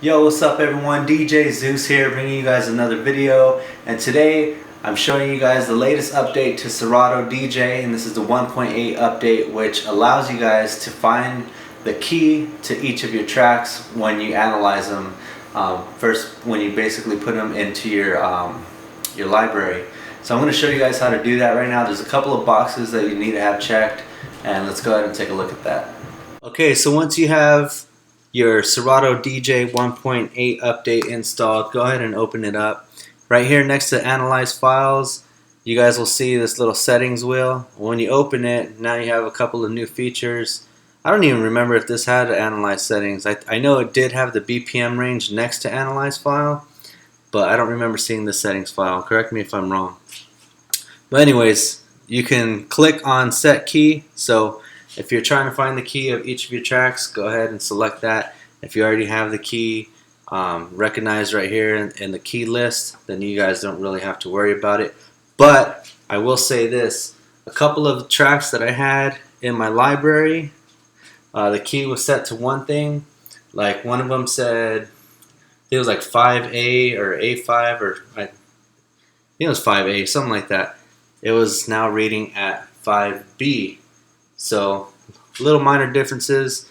Yo, what's up everyone? DJ Zeus here, bringing you guys another video, and today I'm showing you guys the latest update to Serato DJ, and this is the 1.8 update, which allows you guys to find the key to each of your tracks when you analyze them. First, when you basically put them into your library. So I'm going to show you guys how to do that right now. There's a couple of boxes that you need to have checked, and let's go ahead and take a look at that. Okay, so once you have your Serato DJ 1.8 update installed, go ahead and open it up. Right here next to Analyze Files, you guys will see this little settings wheel. When you open it, now you have a couple of new features. I don't even remember if this had Analyze settings. I know it did have the BPM range next to Analyze File, but I don't remember seeing the settings file. Correct me if I'm wrong. But anyways, you can click on Set Key. So if you're trying to find the key of each of your tracks, go ahead and select that. If you already have the key recognized right here in the key list, then you guys don't really have to worry about it. But I will say this, a couple of tracks that I had in my library, the key was set to one thing. Like one of them said, it was like 5A or A5, or I think it was 5A, something like that. It was now reading at 5B. So little minor differences.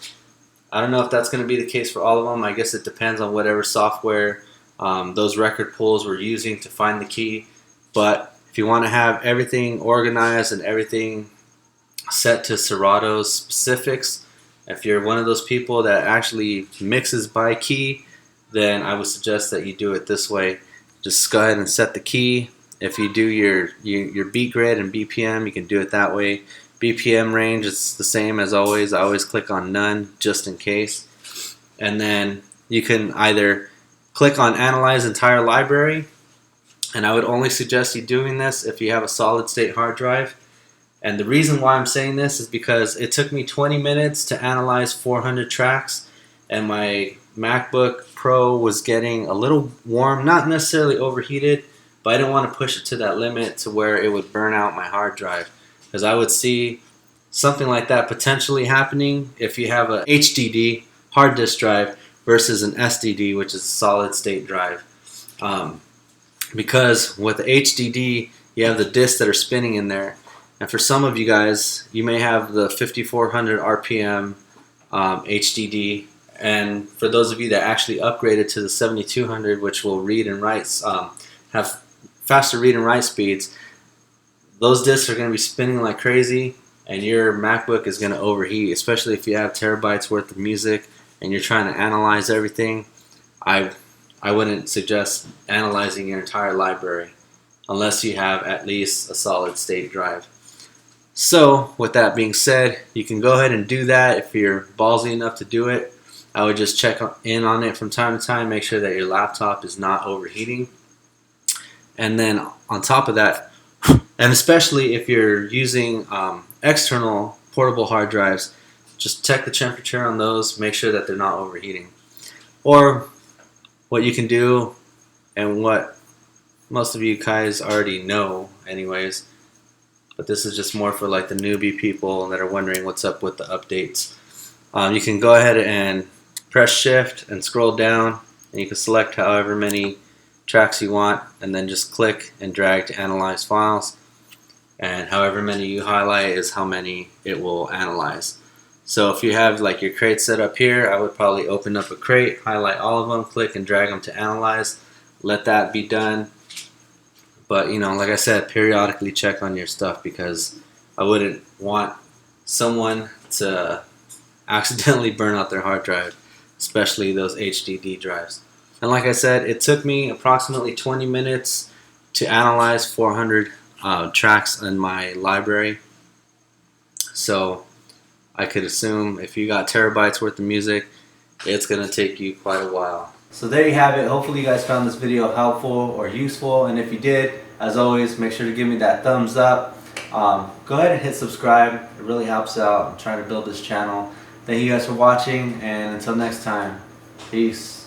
I don't know if that's going to be the case for all of them. I guess it depends on whatever software those record pools were using to find the key. But if you want to have everything organized and everything set to Serato's specifics, if you're one of those people that actually mixes by key, then I would suggest that you do it this way. Just go ahead and set the key. If you do your beat grid and BPM, you can do it that way. BPM range is the same as always. I always click on none just in case. And then you can either click on Analyze Entire Library, and I would only suggest you doing this if you have a solid state hard drive. And the reason why I'm saying this is because it took me 20 minutes to analyze 400 tracks, and my MacBook Pro was getting a little warm, not necessarily overheated, but I didn't want to push it to that limit to where it would burn out my hard drive. Because I would see something like that potentially happening if you have a HDD hard disk drive versus an SDD, which is a solid state drive. Because with the HDD, you have the disks that are spinning in there. And for some of you guys, you may have the 5400 RPM HDD. And for those of you that actually upgraded to the 7200, which will read and write, have faster read and write speeds, those disks are going to be spinning like crazy, and your MacBook is going to overheat, especially if you have terabytes worth of music and you're trying to analyze everything. I wouldn't suggest analyzing your entire library unless you have at least a solid state drive. So with that being said, you can go ahead and do that if you're ballsy enough to do it. I would just check in on it from time to time, make sure that your laptop is not overheating. And then on top of that, and especially if you're using external portable hard drives, just check the temperature on those, make sure that they're not overheating. Or what you can do, and what most of you guys already know anyways, but this is just more for like the newbie people that are wondering what's up with the updates. You can go ahead and press shift and scroll down, and you can select however many tracks you want, and then just click and drag to Analyze Files, and however many you highlight is how many it will analyze. So if you have like your crate set up here, I would probably open up a crate, highlight all of them, click and drag them to Analyze, let that be done. But you know, like I said, periodically check on your stuff, because I wouldn't want someone to accidentally burn out their hard drive, especially those HDD drives. And like I said, it took me approximately 20 minutes to analyze 400 tracks in my library. So I could assume if you got terabytes worth of music, it's going to take you quite a while. So there you have it. Hopefully you guys found this video helpful or useful. And if you did, as always, make sure to give me that thumbs up. Go ahead and hit subscribe. It really helps out. I'm trying to build this channel. Thank you guys for watching, and until next time, peace.